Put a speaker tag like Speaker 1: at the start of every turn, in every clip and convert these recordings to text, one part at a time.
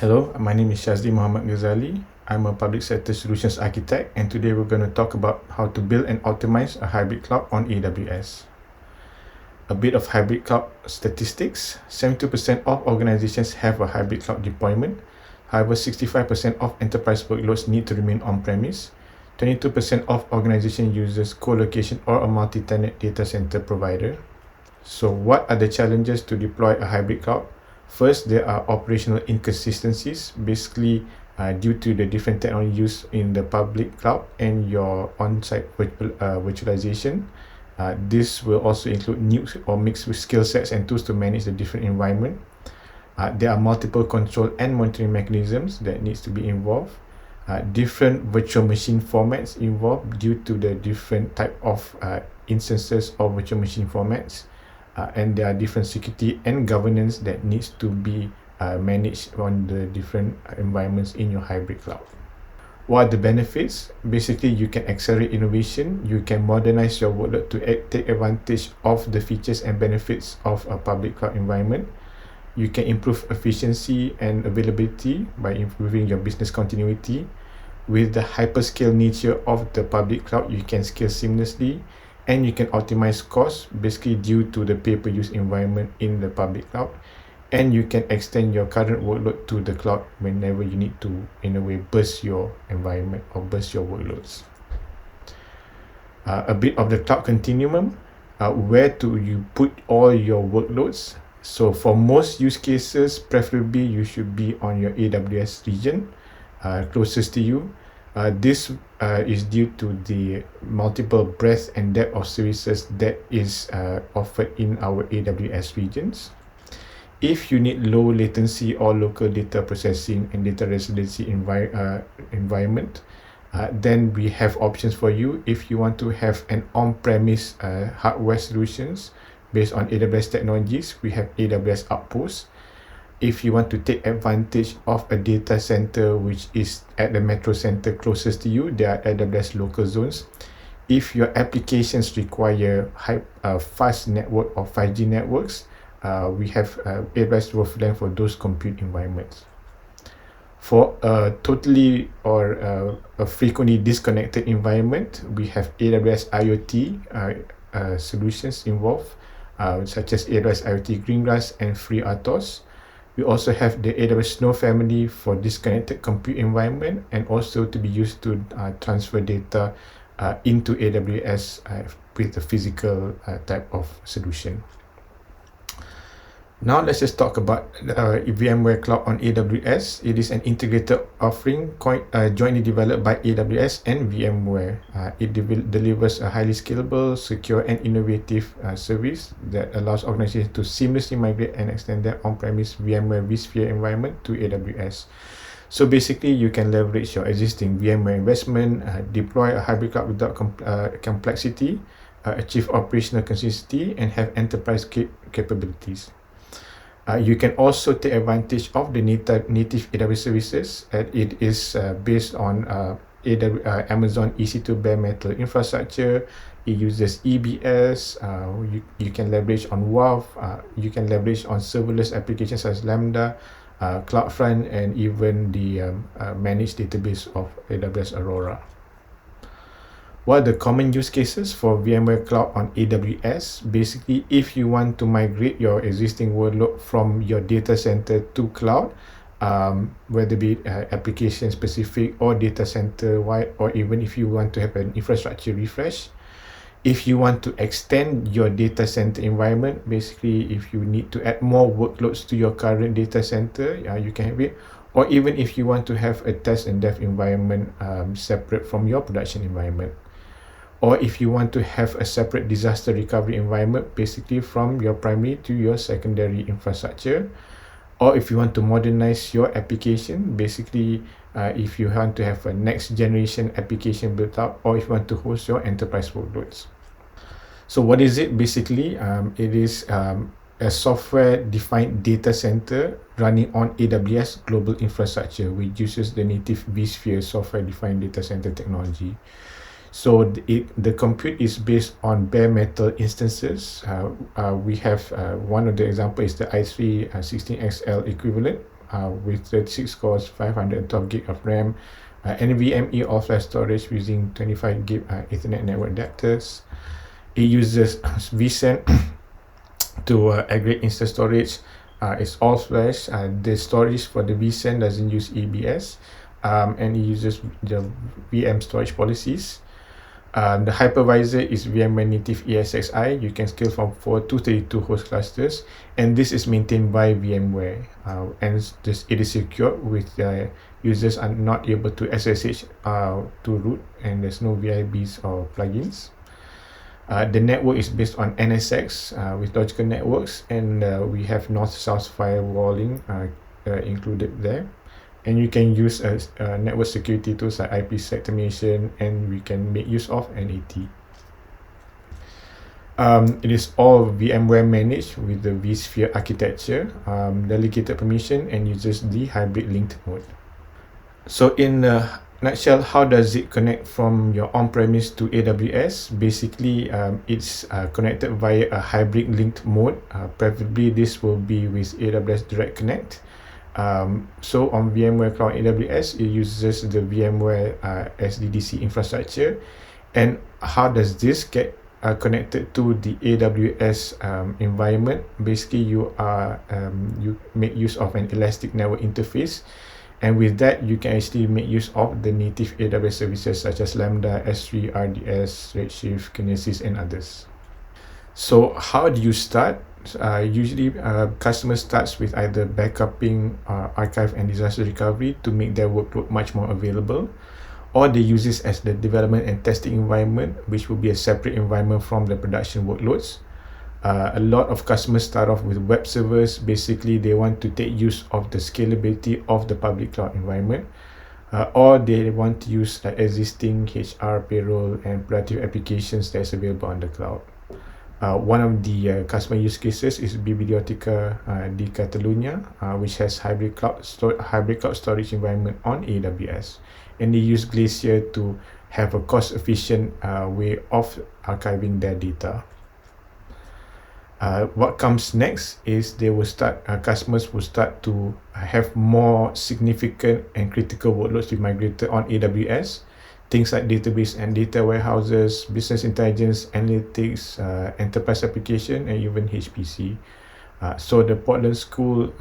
Speaker 1: Hello, my name is Shazli Muhammad Ghazali. I'm a public sector solutions architect, and today we're going to talk about how to build and optimize a hybrid cloud on AWS. A bit of hybrid cloud statistics: 72% of organizations have a hybrid cloud deployment. However, 65% of enterprise workloads need to remain on-premise. 22% of organization uses co-location or a multi-tenant data center provider. So what are the challenges to deploy a hybrid cloud? First, there are operational inconsistencies, basically due to the different technology used in the public cloud and your on-site virtualization. This will also include new or mixed skill sets and tools to manage the different environment. There are multiple control and monitoring mechanisms that needs to be involved. Different virtual machine formats involved due to the different type of instances of virtual machine formats. And there are different security and governance that needs to be managed on the different environments in your hybrid cloud. What are the benefits? Basically, you can accelerate innovation, you can modernize your workload to take advantage of the features and benefits of a public cloud environment. You can improve efficiency and availability by improving your business continuity. With the hyperscale nature of the public cloud, you can scale seamlessly, and you can optimize costs basically due to the pay-per-use environment in the public cloud, and you can extend your current workload to the cloud whenever you need to, in a way, burst your environment or burst your workloads. A bit of the cloud continuum, where do you put all your workloads? So for most use cases, preferably you should be on your AWS region, closest to you. This is due to the multiple breadth and depth of services that is offered in our AWS regions. If you need low latency or local data processing and data residency environment, then we have options for you. If you want to have an on-premise hardware solutions based on AWS technologies, we have AWS Outposts. If you want to take advantage of a data center which is at the metro center closest to you, there are AWS local zones. If your applications require fast network or 5G networks, we have AWS Roofland for those compute environments. For a totally or a frequently disconnected environment, we have AWS IoT solutions involved, such as AWS IoT Greengrass and FreeRTOS. We also have the AWS Snow family for disconnected compute environment and also to be used to transfer data into AWS with the physical type of solution. Now let's just talk about VMware Cloud on AWS. It is an integrated offering jointly developed by AWS and VMware. It delivers a highly scalable, secure, and innovative service that allows organizations to seamlessly migrate and extend their on-premise VMware vSphere environment to AWS. So basically, you can leverage your existing VMware investment, deploy a hybrid cloud without complexity, achieve operational consistency, and have enterprise capabilities. You can also take advantage of the native AWS services. It is based on Amazon EC2 bare metal infrastructure. It uses EBS. You can leverage on WAF. You can leverage on serverless applications such as Lambda, CloudFront, and even the managed database of AWS Aurora. What are the common use cases for VMware Cloud on AWS? Basically, if you want to migrate your existing workload from your data center to cloud, whether it be application specific or data center wide, or even if you want to have an infrastructure refresh. If you want to extend your data center environment, basically if you need to add more workloads to your current data center, you can have it. Or even if you want to have a test and dev environment separate from your production environment. Or if you want to have a separate disaster recovery environment, basically from your primary to your secondary infrastructure. Or if you want to modernize your application, basically if you want to have a next generation application built up, or if you want to host your enterprise workloads. So what is it basically? It is a software-defined data center running on AWS global infrastructure, which uses the native vSphere software-defined data center technology. So the compute is based on bare metal instances. We have one of the example is the i3 16XL equivalent, with 36 cores, 512 gig of RAM, NVMe all-flash storage using 25 gig Ethernet network adapters. It uses vSAN to aggregate instant storage. It's all flash. The storage for the vSAN doesn't use EBS, and it uses the VM storage policies. The hypervisor is VMware native ESXi. You can scale from 4 to 32 host clusters, and this is maintained by VMware. And it is secure with users are not able to SSH to root, and there's no VIBs or plugins. The network is based on NSX with logical networks, and we have north-south firewalling included there. And you can use network security tools like IPsec termination, and we can make use of NAT. It is all VMware managed with the vSphere architecture, delegated permission, and uses the hybrid linked mode. So in a nutshell, how does it connect from your on-premise to AWS? Basically, it's connected via a hybrid linked mode. Preferably, this will be with AWS Direct Connect. So on VMware Cloud AWS, it uses the VMware SDDC infrastructure. And how does this get connected to the AWS environment? Basically, you make use of an elastic network interface. And with that, you can actually make use of the native AWS services such as Lambda, S3, RDS, Redshift, Kinesis, and others. So how do you start? Usually, customer starts with either backupping, archive, and disaster recovery to make their workload much more available, or they use this as the development and testing environment, which will be a separate environment from the production workloads. A lot of customers start off with web servers. Basically, they want to take use of the scalability of the public cloud environment, or they want to use like existing HR, payroll, and productive applications that's available on the cloud. One of the customer use cases is Biblioteca di Catalunya, which has hybrid cloud storage environment on AWS, and they use Glacier to have a cost-efficient way of archiving their data. What comes next is customers will start to have more significant and critical workloads to be migrated on AWS. Things like database and data warehouses, business intelligence, analytics, enterprise application, and even HPC. So the Portland School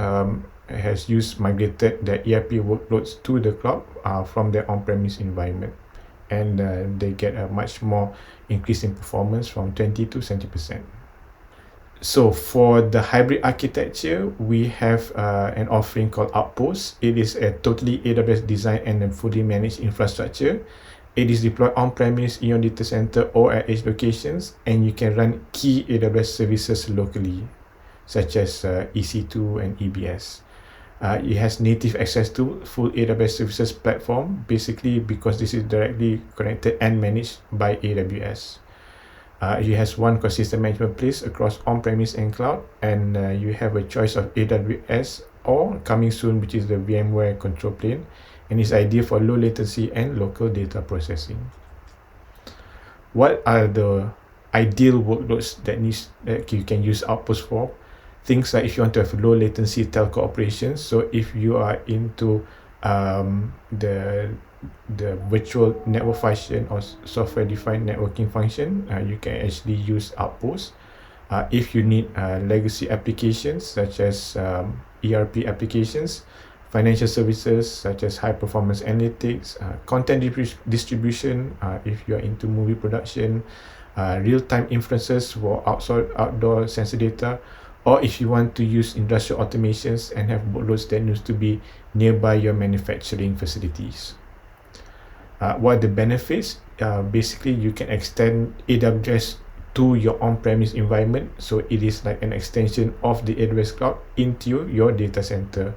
Speaker 1: has migrated their ERP workloads to the cloud from their on-premise environment. And they get a much more increase in performance from 20 to 70%. So for the hybrid architecture, we have an offering called Outposts. It is a totally AWS designed and a fully managed infrastructure. It is deployed on-premise, in your data center, or at edge locations, and you can run key AWS services locally, such as EC2 and EBS. It has native access to full AWS services platform, basically because this is directly connected and managed by AWS. It has one consistent management place across on-premise and cloud, and you have a choice of AWS or coming soon, which is the VMware control plane, and is ideal for low latency and local data processing. What are the ideal workloads that you can use Outposts for? Things like if you want to have low latency telco operations. So if you are into the virtual network function or software-defined networking function, you can actually use Outposts. If you need legacy applications such as ERP applications, financial services such as high-performance analytics, content distribution, if you are into movie production, real-time inferences for outdoor sensor data, or if you want to use industrial automations and have workloads that need to be nearby your manufacturing facilities. What are the benefits? Basically, you can extend AWS to your on-premise environment, so it is like an extension of the AWS Cloud into your data center.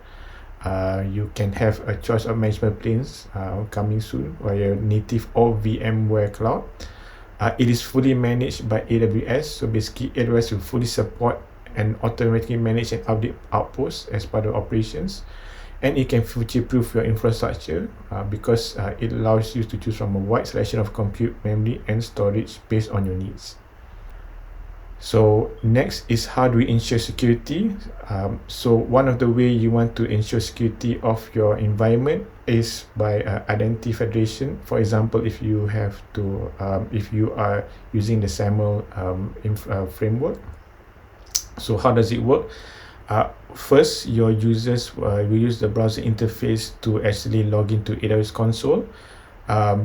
Speaker 1: You can have a choice of management planes coming soon via native or VMware Cloud. It is fully managed by AWS, so basically AWS will fully support and automatically manage and update Outposts as part of operations. And it can future-proof your infrastructure because it allows you to choose from a wide selection of compute, memory, and storage based on your needs. So next is how do we ensure security? So one of the way you want to ensure security of your environment is by identity federation. For example, if you have to, if you are using the SAML framework. So how does it work? First, your users will use the browser interface to actually log into AWS console.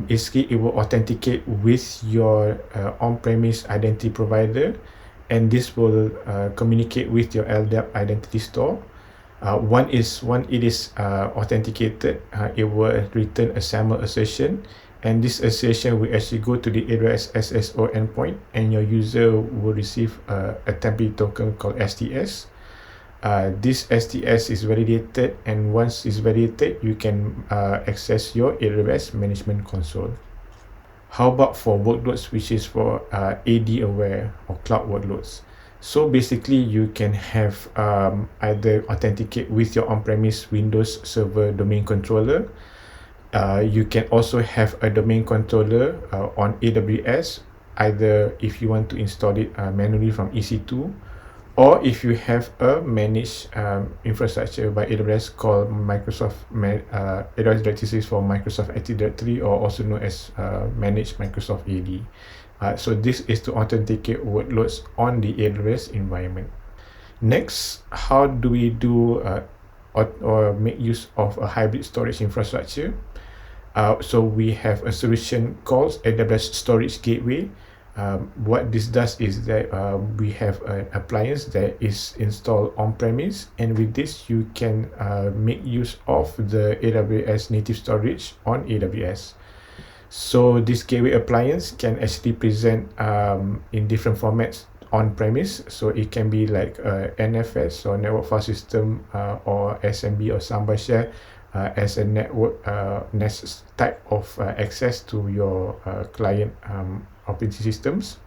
Speaker 1: Basically, it will authenticate with your on-premise identity provider, and this will communicate with your LDAP identity store. When it is authenticated, it will return a SAML assertion, and this assertion will actually go to the AWS SSO endpoint, and your user will receive a temporary token called STS. This STS is validated, and once it's validated, you can access your AWS management console. How about for workloads, which is for AD aware or cloud workloads? So basically, you can have either authenticate with your on-premise Windows Server domain controller. You can also have a domain controller on AWS, either if you want to install it manually from EC2, or if you have a managed infrastructure by AWS called AWS Directories for Microsoft Active Directory, or also known as Managed Microsoft AD. So this is to authenticate workloads on the AWS environment. Next, how do we do or make use of a hybrid storage infrastructure? So we have a solution called AWS Storage Gateway. What this does is that we have an appliance that is installed on-premise, and with this you can make use of the AWS native storage on AWS. So this gateway appliance can actually present in different formats on-premise. So it can be like NFS or network file system, or SMB or samba share, as a network NAS type of access to your client operating systems.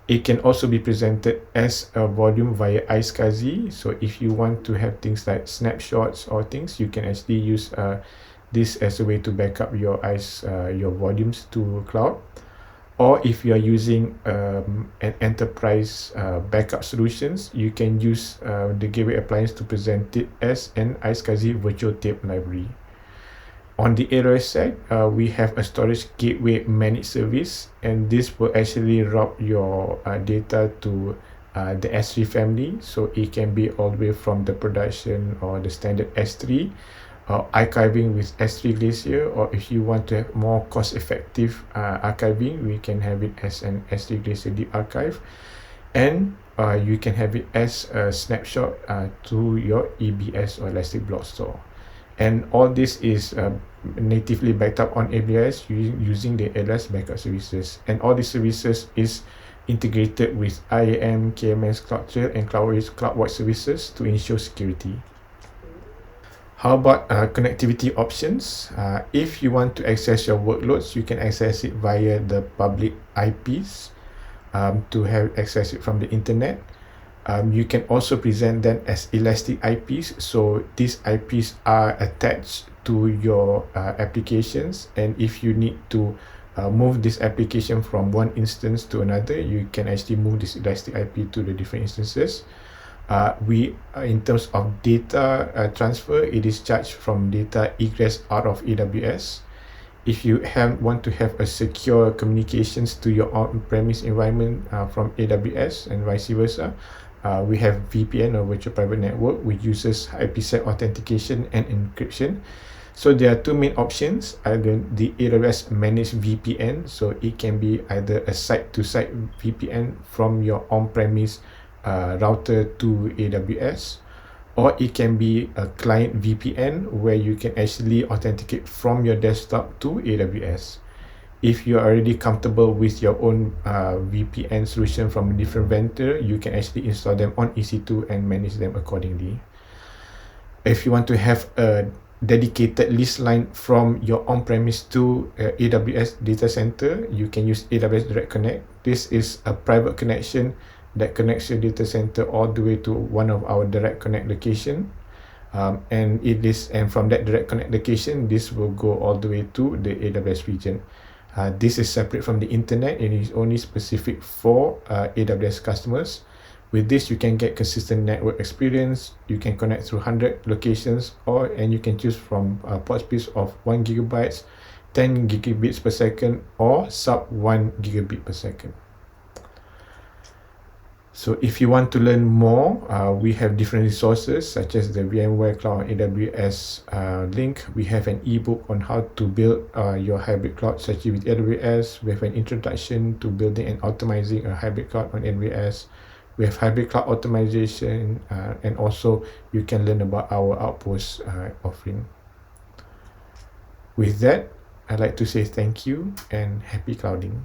Speaker 1: It can also be presented as a volume via iSCSI. So if you want to have things like snapshots or things, you can actually use this as a way to back up your your volumes to cloud. Or if you are using an enterprise backup solutions, you can use the gateway appliance to present it as an iSCSI virtual tape library. On the AWS side, we have a storage gateway managed service, and this will actually route your data to the S3 family. So it can be all the way from the production or the standard S3, archiving with S3 Glacier, or if you want to have more cost-effective archiving, we can have it as an S3 Glacier Deep Archive, and you can have it as a snapshot to your EBS or Elastic Block Store. And all this is natively backed up on AWS using the AWS backup services. And all these services is integrated with IAM, KMS, CloudTrail, and CloudWatch services to ensure security. How about connectivity options? If you want to access your workloads, you can access it via the public IPs to have access it from the internet. You can also present them as elastic IPs. So these IPs are attached to your applications, and if you need to move this application from one instance to another, you can actually move this elastic IP to the different instances. In terms of data transfer, it is charged from data egress out of AWS. If you want to have a secure communications to your on-premise environment from AWS and vice versa, we have VPN or virtual private network, which uses IPsec authentication and encryption. So there are two main options: either the AWS managed VPN, so it can be either a site-to-site VPN from your on-premise router to AWS, or it can be a client VPN where you can actually authenticate from your desktop to AWS. If you're already comfortable with your own VPN solution from a different vendor, you can actually install them on EC2 and manage them accordingly. If you want to have a dedicated list line from your on-premise to AWS data center, you can use AWS Direct Connect. This is a private connection that connects your data center all the way to one of our Direct Connect location. And from that Direct Connect location, this will go all the way to the AWS region. This is separate from the internet and is only specific for AWS customers. With this, you can get consistent network experience. You can connect through 100 locations, and you can choose from port speeds of 1 gigabytes, 10 gigabits per second, or sub 1 gigabit per second. So if you want to learn more, we have different resources such as the VMware Cloud AWS link. We have an ebook on how to build your hybrid cloud strategy with AWS. We have an introduction to building and optimizing a hybrid cloud on AWS. We have hybrid cloud optimization, and also you can learn about our Outposts offering. With that, I'd like to say thank you and happy clouding.